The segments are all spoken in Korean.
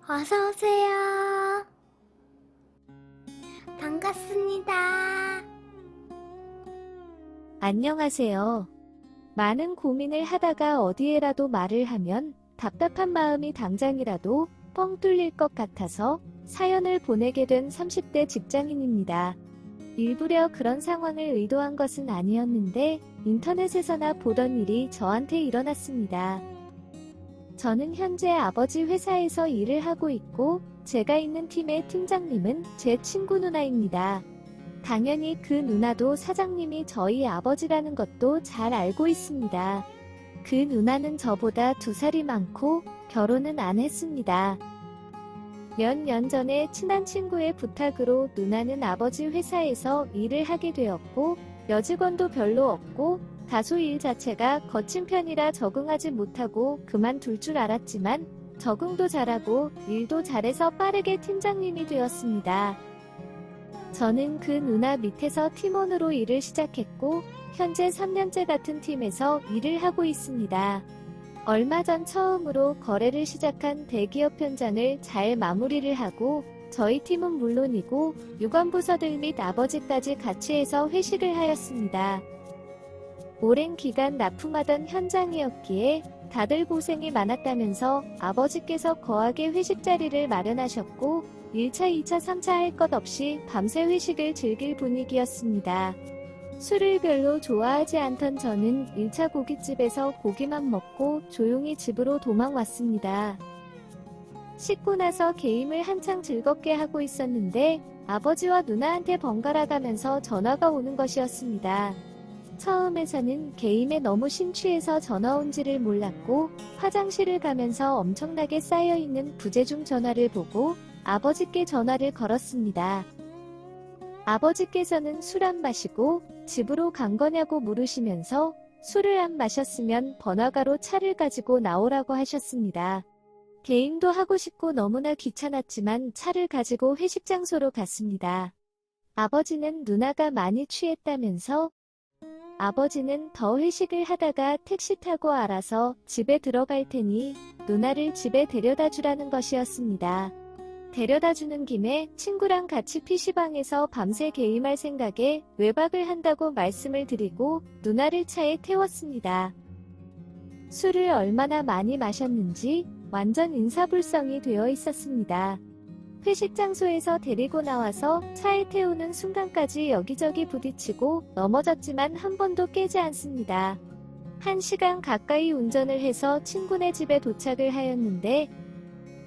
어서오세요. 반갑습니다. 안녕하세요. 많은 고민을 하다가 어디에라도 말을 하면 답답한 마음이 당장이라도 뻥 뚫릴 것 같아서 사연을 보내게 된 30대 직장인입니다. 일부러 그런 상황을 의도한 것은 아니었는데 인터넷에서나 보던 일이 저한테 일어났습니다. 저는 현재 아버지 회사에서 일을 하고 있고 제가 있는 팀의 팀장님은 제 친구 누나입니다. 당연히 그 누나도 사장님이 저희 아버지라는 것도 잘 알고 있습니다. 그 누나는 저보다 2살이 많고 결혼은 안 했습니다. 몇 년 전에 친한 친구의 부탁으로 누나는 아버지 회사에서 일을 하게 되었고 여직원도 별로 없고 다소 일 자체가 거친 편이라 적응하지 못하고 그만둘 줄 알았지만 적응도 잘하고 일도 잘해서 빠르게 팀장님이 되었습니다. 저는 그 누나 밑에서 팀원으로 일을 시작했고 현재 3년째 같은 팀에서 일을 하고 있습니다. 얼마 전 처음으로 거래를 시작한 대기업 현장을 잘 마무리를 하고 저희 팀은 물론이고 유관부서들 및 아버지까지 같이 해서 회식을 하였습니다. 오랜 기간 납품하던 현장이었기에 다들 고생이 많았다면서 아버지께서 거하게 회식 자리를 마련하셨고 1차, 2차, 3차 할 것 없이 밤새 회식을 즐길 분위기였습니다. 술을 별로 좋아하지 않던 저는 1차 고깃집에서 고기만 먹고 조용히 집으로 도망왔습니다. 씻고 나서 게임을 한창 즐겁게 하고 있었는데 아버지와 누나한테 번갈아 가면서 전화가 오는 것이었습니다. 처음에서는 게임에 너무 심취해서 전화 온지를 몰랐고 화장실을 가면서 엄청나게 쌓여있는 부재중 전화를 보고 아버지께 전화를 걸었습니다. 아버지께서는 술 안 마시고 집으로 간 거냐고 물으시면서 술을 안 마셨으면 번화가로 차를 가지고 나오라고 하셨습니다. 게임도 하고 싶고 너무나 귀찮았지만 차를 가지고 회식 장소로 갔습니다. 아버지는 누나가 많이 취했다면서 아버지는 더 회식을 하다가 택시 타고 알아서 집에 들어갈 테니 누나를 집에 데려다 주라는 것이었습니다. 데려다 주는 김에 친구랑 같이 PC방에서 밤새 게임할 생각에 외박을 한다고 말씀을 드리고 누나를 차에 태웠습니다. 술을 얼마나 많이 마셨는지 완전 인사불성이 되어 있었습니다. 회식 장소에서 데리고 나와서 차에 태우는 순간까지 여기저기 부딪히고 넘어졌지만 한 번도 깨지 않습니다. 1시간 가까이 운전을 해서 친구네 집에 도착을 하였는데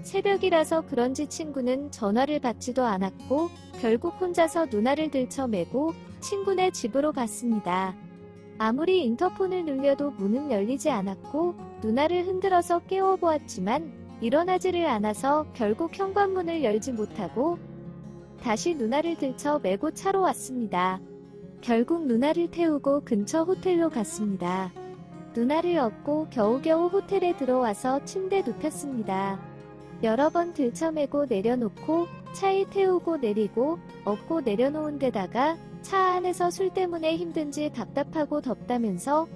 새벽이라서 그런지 친구는 전화를 받지도 않았고 결국 혼자서 누나를 들쳐매고 친구네 집으로 갔습니다. 아무리 인터폰을 눌려도 문은 열리지 않았고 누나를 흔들어서 깨워보았지만 일어나지를 않아서 결국 현관문을 열지 못하고 다시 누나를 들쳐매고 차로 왔습니다. 결국 누나를 태우고 근처 호텔로 갔습니다. 누나를 업고 겨우겨우 호텔에 들어와서 침대 눕혔습니다. 여러 번 들쳐매고 내려놓고 차에 태우고 내리고 업고 내려놓은 데다가 차 안에서 술 때문에 힘든지 답답하고 덥다면서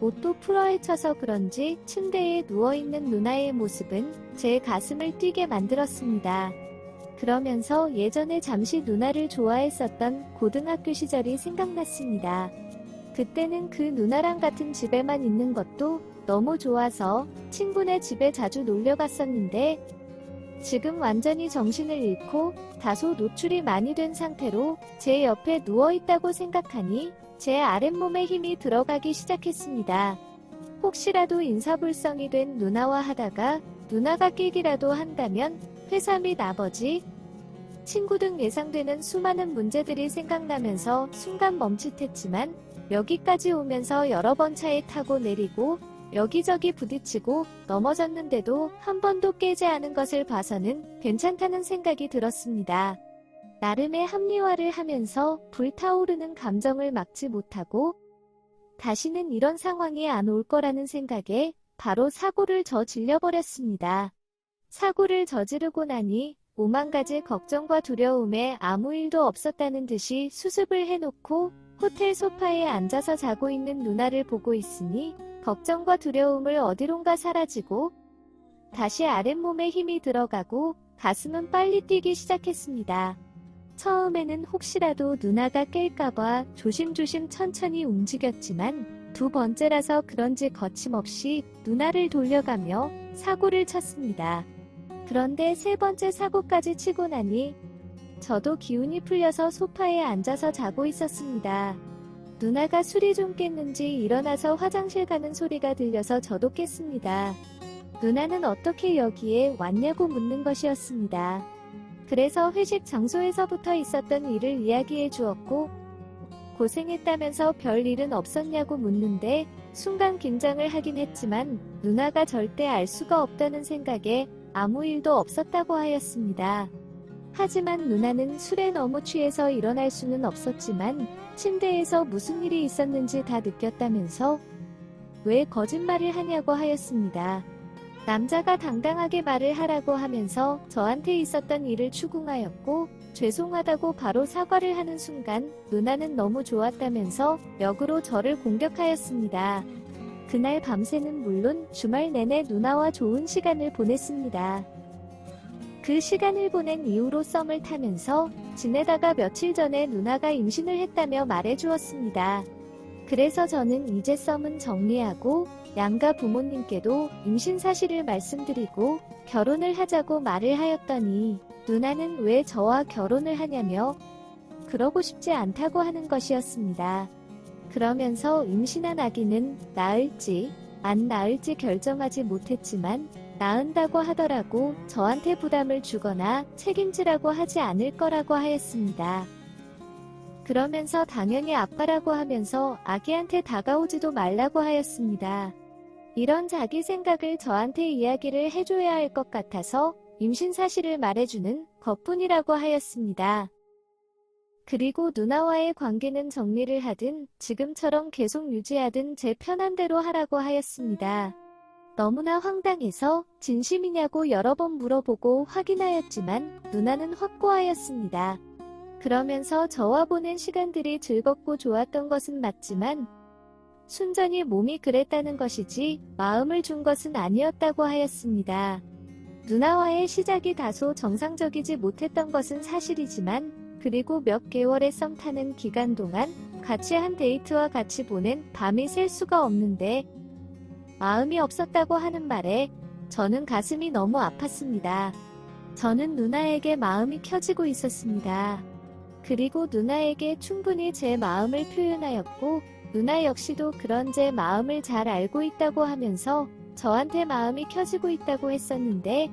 옷도 풀어 헤쳐서 그런지 침대에 누워있는 누나의 모습은 제 가슴을 뛰게 만들었습니다. 그러면서 예전에 잠시 누나를 좋아했었던 고등학교 시절이 생각났습니다. 그때는 그 누나랑 같은 집에만 있는 것도 너무 좋아서 친구네 집에 자주 놀려 갔었는데 지금 완전히 정신을 잃고 다소 노출이 많이 된 상태로 제 옆에 누워있다고 생각하니 제 아랫몸에 힘이 들어가기 시작했습니다. 혹시라도 인사불성이 된 누나와 하다가 누나가 깨기라도 한다면 회사 및 아버지, 친구 등 예상되는 수많은 문제들이 생각나면서 순간 멈칫했지만 여기까지 오면서 여러 번 차에 타고 내리고 여기저기 부딪히고 넘어졌는데도 한 번도 깨지 않은 것을 봐서는 괜찮다는 생각이 들었습니다. 나름의 합리화를 하면서 불타오르는 감정을 막지 못하고 다시는 이런 상황이 안 올 거라는 생각에 바로 사고를 저질러버렸습니다. 사고를 저지르고 나니 오만 가지 걱정과 두려움에 아무 일도 없었다는 듯이 수습을 해놓고 호텔 소파에 앉아서 자고 있는 누나를 보고 있으니 걱정과 두려움을 어디론가 사라지고 다시 아랫몸에 힘이 들어가고 가슴은 빨리 뛰기 시작했습니다. 처음에는 혹시라도 누나가 깰까봐 조심조심 천천히 움직였지만 두 번째라서 그런지 거침없이 누나를 돌려가며 사고를 쳤습니다. 그런데 세 번째 사고까지 치고 나니 저도 기운이 풀려서 소파에 앉아서 자고 있었습니다. 누나가 술이 좀 깼는지 일어나서 화장실 가는 소리가 들려서 저도 깼습니다. 누나는 어떻게 여기에 왔냐고 묻는 것이었습니다. 그래서 회식 장소에서부터 있었던 일을 이야기해 주었고 고생했다면서 별 일은 없었냐고 묻는데 순간 긴장을 하긴 했지만 누나가 절대 알 수가 없다는 생각에 아무 일도 없었다고 하였습니다. 하지만 누나는 술에 너무 취해서 일어날 수는 없었지만 침대에서 무슨 일이 있었는지 다 느꼈다면서 왜 거짓말을 하냐고 하였습니다. 남자가 당당하게 말을 하라고 하면서 저한테 있었던 일을 추궁하였고 죄송하다고 바로 사과를 하는 순간 누나는 너무 좋았다면서 역으로 저를 공격하였습니다. 그날 밤새는 물론 주말 내내 누나와 좋은 시간을 보냈습니다. 그 시간을 보낸 이후로 썸을 타면서 지내다가 며칠 전에 누나가 임신을 했다며 말해주었습니다. 그래서 저는 이제 썸은 정리하고 양가 부모님께도 임신 사실을 말씀드리고 결혼을 하자고 말을 하였더니 누나는 왜 저와 결혼을 하냐며 그러고 싶지 않다고 하는 것이었습니다. 그러면서 임신한 아기는 낳을지 안 낳을지 결정하지 못했지만 낳은다고 하더라고 저한테 부담을 주거나 책임지라고 하지 않을 거라고 하였습니다. 그러면서 당연히 아빠라고 하면서 아기한테 다가오지도 말라고 하였습니다. 이런 자기 생각을 저한테 이야기를 해줘야 할 것 같아서 임신 사실을 말해주는 것뿐이라고 하였습니다. 그리고 누나와의 관계는 정리를 하든 지금처럼 계속 유지하든 제 편한 대로 하라고 하였습니다. 너무나 황당해서 진심이냐고 여러 번 물어보고 확인하였지만 누나는 확고하였습니다. 그러면서 저와 보낸 시간들이 즐겁고 좋았던 것은 맞지만 순전히 몸이 그랬다는 것이지 마음을 준 것은 아니었다고 하였습니다. 누나와의 시작이 다소 정상적이지 못했던 것은 사실이지만 그리고 몇 개월의 썸 타는 기간 동안 같이 한 데이트와 같이 보낸 밤이 셀 수가 없는데 마음이 없었다고 하는 말에 저는 가슴이 너무 아팠습니다. 저는 누나에게 마음이 켜지고 있었습니다. 그리고 누나에게 충분히 제 마음을 표현하였고 누나 역시도 그런 제 마음을 잘 알고 있다고 하면서 저한테 마음이 켜지고 있다고 했었는데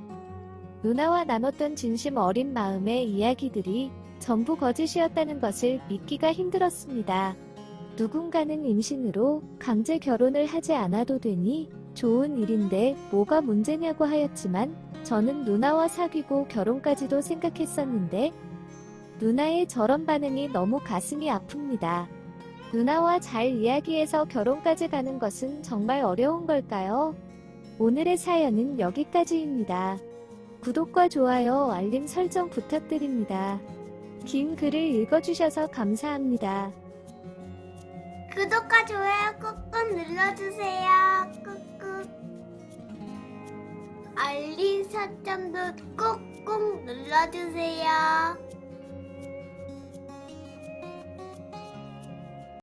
누나와 나눴던 진심 어린 마음의 이야기들이 전부 거짓이었다는 것을 믿기가 힘들었습니다. 누군가는 임신으로 강제 결혼을 하지 않아도 되니 좋은 일인데 뭐가 문제냐고 하였지만 저는 누나와 사귀고 결혼까지도 생각했었는데 누나의 저런 반응이 너무 가슴이 아픕니다. 누나와 잘 이야기해서 결혼까지 가는 것은 정말 어려운 걸까요? 오늘의 사연은 여기까지입니다. 구독과 좋아요, 알림 설정 부탁드립니다. 긴 글을 읽어주셔서 감사합니다. 구독과 좋아요 꾹꾹 눌러주세요. 꾹꾹. 알림 설정도 꾹꾹 눌러주세요.